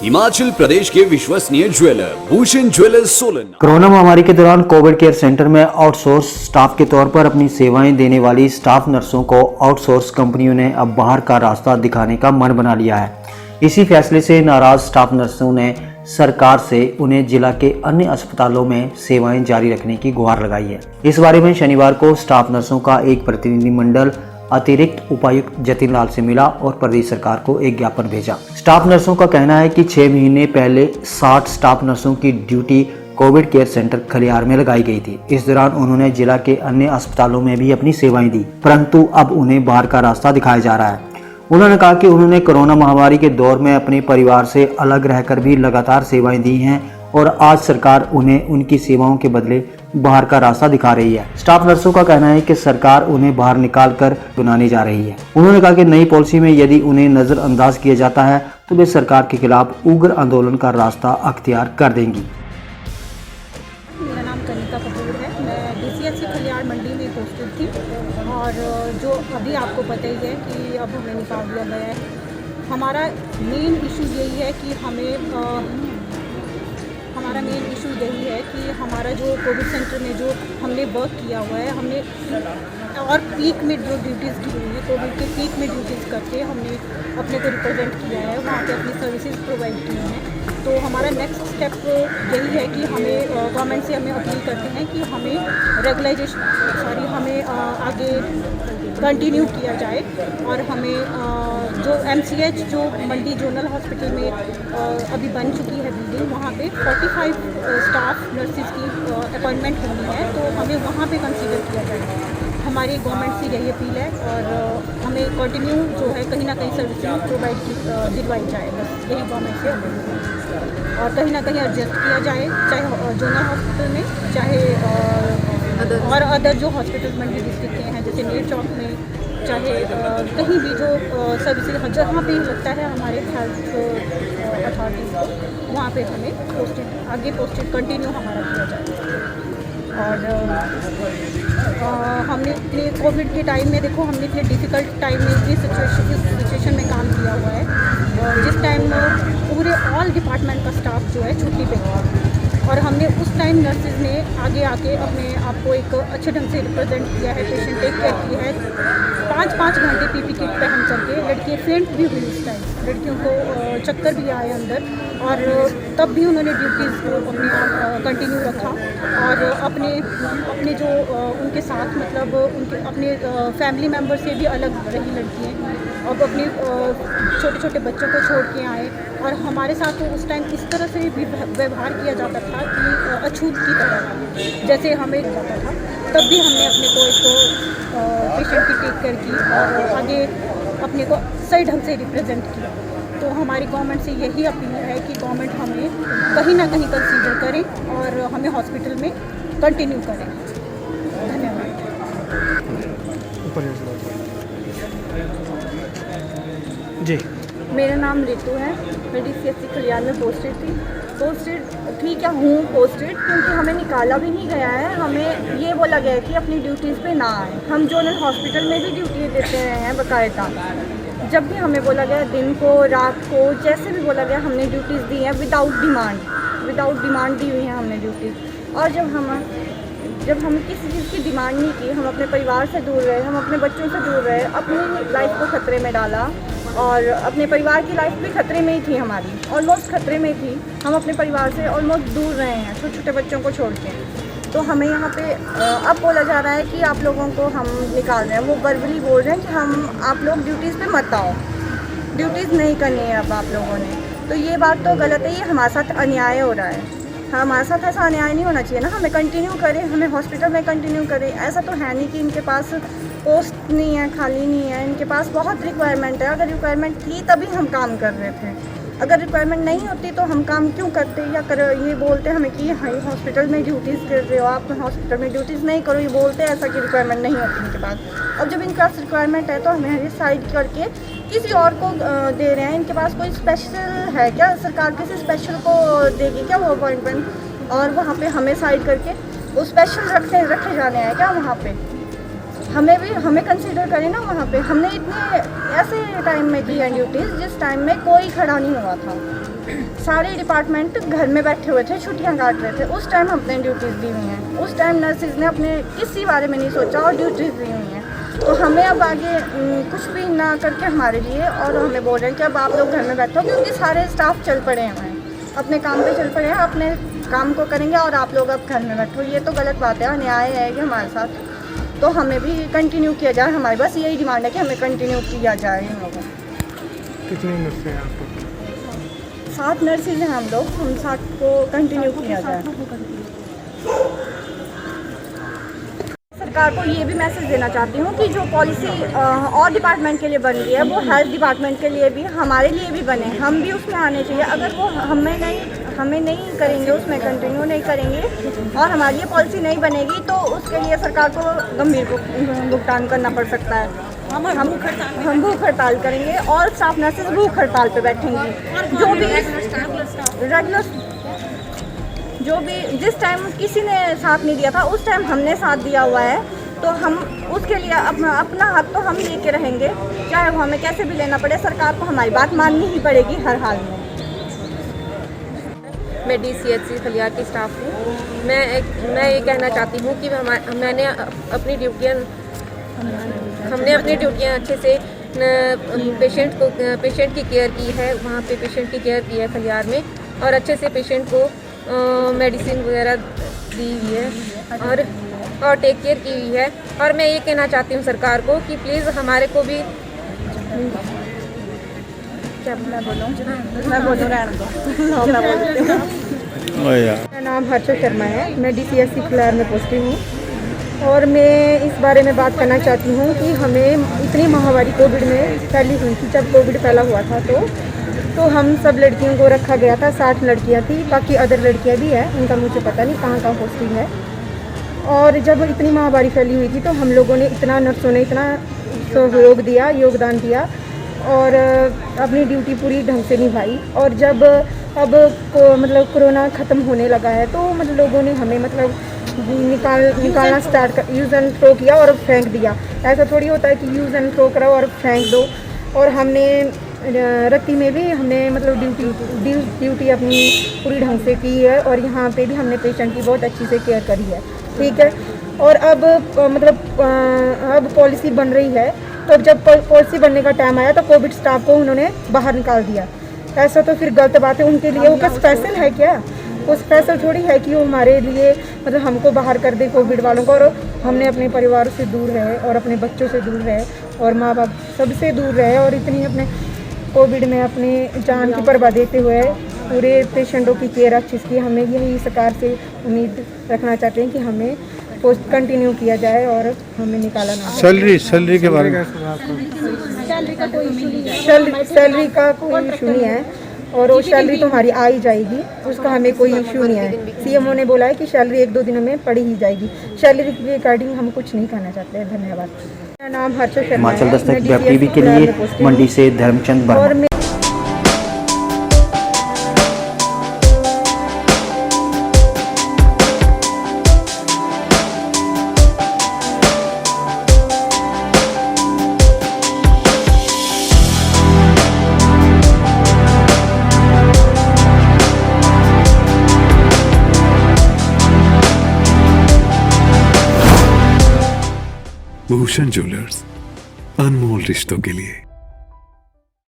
हिमाचल प्रदेश के विश्वसनीय jeweller Bhushan jewellers Solan. Corona महामारी के दौरान कोविड केयर सेंटर में आउटसोर्स स्टाफ के तौर पर अपनी सेवाएं देने वाली स्टाफ नर्सों को आउटसोर्स कंपनियों ने अब बाहर का रास्ता दिखाने का मन बना लिया है। इसी फैसले से नाराज स्टाफ नर्सों ने सरकार से उन्हें जिला के अन्य अस्पतालों में सेवाएं जारी रखने की गुहार लगाई है। इस बारे में शनिवार को स्टाफ नर्सों का एक प्रतिनिधिमंडल अतिरिक्त उपायुक्त जतिन लाल से मिला और प्रदेश सरकार को एक ज्ञापन भेजा। स्टाफ नर्सों का कहना है कि 6 महीने पहले 60 स्टाफ नर्सों की ड्यूटी कोविड केयर सेंटर खलियार में लगाई गई थी। इस दौरान उन्होंने जिला के अन्य अस्पतालों में भी अपनी सेवाएं दी, परंतु अब उन्हें बाहर का रास्ता दिखाया जा रहा है। उन्होंने कहा कि उन्होंने कोरोना महामारी के दौर में अपने परिवार से अलग रहकर भी लगातार सेवाएं दी हैं और आज सरकार उन्हें उनकी सेवाओं के बदले बाहर का रास्ता दिखा रही है। स्टाफ नर्सों का कहना है कि सरकार उन्हें बाहर निकाल कर बनाने जा रही है। उन्होंने कहा कि नई पॉलिसी में यदि उन्हें नजरअंदाज किया जाता है तो वे सरकार के खिलाफ उग्र आंदोलन का रास्ता अख्तियार कर देंगी। मेरा नाम कनिका कपूर है। मैं DCHC खलियार मंडी में पोस्टेड थी और जो अभी आपको पता ही है कि अब हमें निकाल दिया गया है। हमारा मेन इशू यही है कि हमारा जो कोविड सेंटर में जो हमने वर्क किया हुआ है, हमने और पीक में जो ड्यूटीज़ की हुई है, कोविड के पीक में ड्यूटीज़ करके हमने अपने को रिप्रेजेंट किया है, वहाँ पे अपनी सर्विसेज प्रोवाइड की हैं। तो हमारा नेक्स्ट स्टेप यही है कि हमें गवर्नमेंट से हमें अपील करते हैं कि हमें हमें आगे कंटिन्यू किया जाए और हमें जो MCH जो मंडी जोनल हॉस्पिटल में अभी बन चुकी है बिल्डिंग, वहाँ पे 45 स्टाफ नर्सिस की अपॉइंटमेंट होनी है, तो हमें वहाँ पे कंसीडर किया जाए। हमारी गवर्नमेंट से यही अपील है और हमें कंटिन्यू जो है कहीं ना कहीं सर्विसेज प्रोवाइड दिलवाई जाए, बस यही गवर्नमेंट से अपील है। और कहीं ना कहीं एडजस्ट किया जाए, चाहे जोनल हॉस्पिटल में, चाहे और अदर जो हॉस्पिटल मंडी डिस्ट्रिक्ट के हैं जैसे नेर चौक में, चाहे कहीं भी जो सर्विसेज जहाँ पे लगता है हमारे हेल्थ अथॉरिटीज़ को, वहाँ पे हमें आगे पोस्टेड कंटिन्यू हमारा किया जाए। और हमने इतने कोविड के टाइम में देखो, हमने इतने डिफ़िकल्ट टाइम में इस सिचुएशन में काम किया हुआ है, जिस टाइम पूरे ऑल डिपार्टमेंट का स्टाफ जो है छुट्टी पे था और हमने उस टाइम नर्सिस ने आगे आके अपने आप को एक अच्छे ढंग से रिप्रेजेंट किया है, पेशेंट टेक केयर की है। 5-5 घंटे PP किट पहन करके लड़कियाँ फेंट भी हुई उस टाइम, लड़कियों को चक्कर भी आए अंदर, और तब भी उन्होंने ड्यूटीज़ को अपने कंटिन्यू रखा और अपने जो उनके साथ मतलब उनके अपने फैमिली मेम्बर से भी अलग रही लड़कियाँ, अब अपने छोटे छोटे बच्चों को छोड़ के आए और हमारे साथ तो उस टाइम इस तरह से भी व्यवहार किया जाता था कि अछूत की तरह जैसे हमें जाता था। तब भी हमने अपने को एक पेशेंट की टेक केयर की और आगे अपने को सही ढंग से रिप्रेजेंट किया। तो हमारी गवर्नमेंट से यही अपील है कि गवर्नमेंट हमें कहीं ना कहीं कंसीडर करे और हमें हॉस्पिटल में कंटिन्यू करें। धन्यवाद। जी, मेरा नाम रितु है। मैं DCHC खलियार में पोस्टेड ठीक है हूँ पोस्टेड, क्योंकि हमें निकाला भी नहीं गया है। हमें ये बोला गया है कि अपनी ड्यूटीज़ पे ना आए। हम जोनल हॉस्पिटल में भी ड्यूटी देते रहे हैं बाकायदा। जब भी हमें बोला गया, दिन को रात को जैसे भी बोला गया, हमने ड्यूटीज़ दी हैं विदाउट डिमांड दी हुई हैं हमने ड्यूटी। और जब हम किसी चीज़ की डिमांड नहीं की, हम अपने परिवार से दूर रहे, हम अपने बच्चों से दूर रहे, अपनी लाइफ को खतरे में डाला और अपने परिवार की लाइफ भी खतरे में ही थी, हमारी ऑलमोस्ट खतरे में थी। हम अपने परिवार से ऑलमोस्ट दूर रहे हैं छोटे छोटे बच्चों को छोड़ के। तो हमें यहाँ पे अब बोला जा रहा है कि आप लोगों को हम निकाल रहे हैं। वो वर्बली बोल रहे हैं कि आप लोग ड्यूटीज़ पे मत आओ, ड्यूटीज़ नहीं करनी है अब आप लोगों ने। तो ये बात तो गलत है, ये हमारे साथ अन्याय हो रहा है। हमारे साथ ऐसा अन्याय नहीं होना चाहिए ना। हमें कंटिन्यू करें, हमें हॉस्पिटल में कंटिन्यू करें। ऐसा तो है नहीं कि इनके पास पोस्ट नहीं है, खाली नहीं है। इनके पास बहुत रिक्वायरमेंट है। अगर रिक्वायरमेंट थी तभी हम काम कर रहे थे। अगर रिक्वायरमेंट नहीं होती तो हम काम क्यों करते, या ये बोलते हमें कि हाँ हॉस्पिटल में ड्यूटीज़ कर रहे हो आप, हॉस्पिटल में ड्यूटीज़ नहीं करो, ये बोलते हैं ऐसा कि रिक्वायरमेंट नहीं होती इनके पास। अब जब इनके पास रिक्वायरमेंट है तो हमें साइड करके किसी और को दे रहे हैं। इनके पास कोई स्पेशल है क्या, सरकार किसी स्पेशल को देगी क्या वो अपॉइंटमेंट, और वहाँ पे हमें साइड करके वो स्पेशल रखे जाने हैं क्या वहाँ पे। हमें कंसीडर करें ना वहाँ पे। हमने इतने ऐसे टाइम में की है ड्यूटीज़ जिस टाइम में कोई खड़ा नहीं हुआ था, सारे डिपार्टमेंट घर में बैठे हुए थे, छुट्टियां काट रहे थे। उस टाइम हमने ड्यूटीज़ दी हुई हैं, उस टाइम नर्सिस ने अपने किसी बारे में नहीं सोचा और ड्यूटीज़ दी हुई हैं। तो हमें अब आगे कुछ भी ना करके हमारे लिए, और हमें बोल रहे हैं कि अब आप लोग घर में बैठो, क्योंकि सारे स्टाफ चल पड़े हैं, अपने काम पे चल पड़े हैं, अपने काम को करेंगे और आप लोग अब घर में बैठो। ये तो गलत बात है, अन्याय है कि हमारे साथ। तो हमें भी कंटिन्यू किया जाए, हमारी बस यही डिमांड है कि हमें कंटिन्यू किया जाए इन लोगों को। कितनी नर्सें हैं आपको? 7 नर्सेज हैं हम लोग, हम 7 को कंटिन्यू किया जाए। सरकार को ये भी मैसेज देना चाहती हूँ कि जो पॉलिसी और डिपार्टमेंट के लिए बन रही है वो हेल्थ डिपार्टमेंट के लिए भी, हमारे लिए भी बने, हम भी उसमें आने चाहिए। अगर वो हमें नहीं करेंगे, उसमें कंटिन्यू नहीं करेंगे और हमारी ये पॉलिसी नहीं बनेगी तो उसके लिए सरकार को गंभीर भुगतान करना पड़ सकता है। हम भूख हड़ताल करेंगे और स्टाफ नर्सेज भूख हड़ताल पे बैठेंगी। जो भी जिस टाइम किसी ने साथ नहीं दिया था उस टाइम हमने साथ दिया हुआ है, तो हम उसके लिए अपना हक तो हम लेके रहेंगे, चाहे वो हमें कैसे भी लेना पड़े। सरकार को हमारी बात माननी ही पड़ेगी हर हाल में। मैं DCHC खलियार की स्टाफ हूँ। मैं ये कहना चाहती हूँ कि हमने अपनी ड्यूटियाँ अच्छे से पेशेंट की केयर की है, वहाँ पे पेशेंट की केयर की है खलियार में, और अच्छे से पेशेंट को मेडिसिन वगैरह दी हुई है और टेक केयर की हुई है। और मैं ये कहना चाहती हूँ सरकार को कि प्लीज़ हमारे को भी मेरा नाम हर्षा शर्मा है, मैं DCHC खलियार में पोस्टिंग हूँ और मैं इस बारे में बात करना चाहती हूँ कि हमें इतनी महामारी कोविड में फैली हुई थी, जब कोविड फैला हुआ था तो हम सब लड़कियों को रखा गया था। 60 लड़कियाँ थी, बाकी अदर लड़कियाँ भी हैं, उनका मुझे पता नहीं कहाँ पोस्टिंग है। और जब इतनी महामारी फैली हुई थी तो हम लोगों ने नर्सों ने इतना सहयोग दिया, योगदान दिया और अपनी ड्यूटी पूरी ढंग से निभाई। और जब अब कोरोना ख़त्म होने लगा है तो लोगों ने हमें निकालना स्टार्ट कर, यूज़ एंड थ्रो किया और फेंक दिया। ऐसा थोड़ी होता है कि यूज़ एंड थ्रो करो और फेंक दो। और हमने रत्ती में भी हमने ड्यूटी अपनी पूरी ढंग से की है और यहाँ पे भी हमने पेशेंट की बहुत अच्छी से केयर करी है, ठीक है। और अब अब पॉलिसी बन रही है, तो जब पॉलिसी बनने का टाइम आया तो कोविड स्टाफ को उन्होंने बाहर निकाल दिया। ऐसा तो फिर गलत बात है उनके लिए। वो क्या स्पेशल है क्या? वो स्पेशल थोड़ी है कि वो हमारे लिए हमको बाहर कर दे कोविड वालों को। और हमने अपने परिवार से दूर रहे और अपने बच्चों से दूर रहे और माँ बाप सबसे दूर रहे और इतनी अपने कोविड में अपने जान की परवाह देते हुए पूरे पेशेंटों की केयर अच्छी की। हमें यही सरकार से उम्मीद रखना चाहते हैं कि हमें पोस्ट कंटिन्यू किया जाए और हमें निकाला ना। सैलरी के बारे में सैलरी का कोई इशू नहीं है, सैलरी का कोई इशू नहीं है और वो सैलरी तो हमारी आ ही जाएगी, उसका हमें कोई इशू नहीं है। CMO ने बोला है कि सैलरी 1-2 दिनों में पड़ी ही जाएगी। सैलरी के रिगार्डिंग हम कुछ नहीं कहना चाहते हैं। धन्यवाद। मेरा नाम हर्षा शर्मा है, हिमाचल दस्तक मैं वेब DCHC टीवी के खलियार लिए में पोस्टिंग मंडी से धर्मचंद और वर्मा। भूषण ज्वेलर्स, अनमोल रिश्तों के लिए।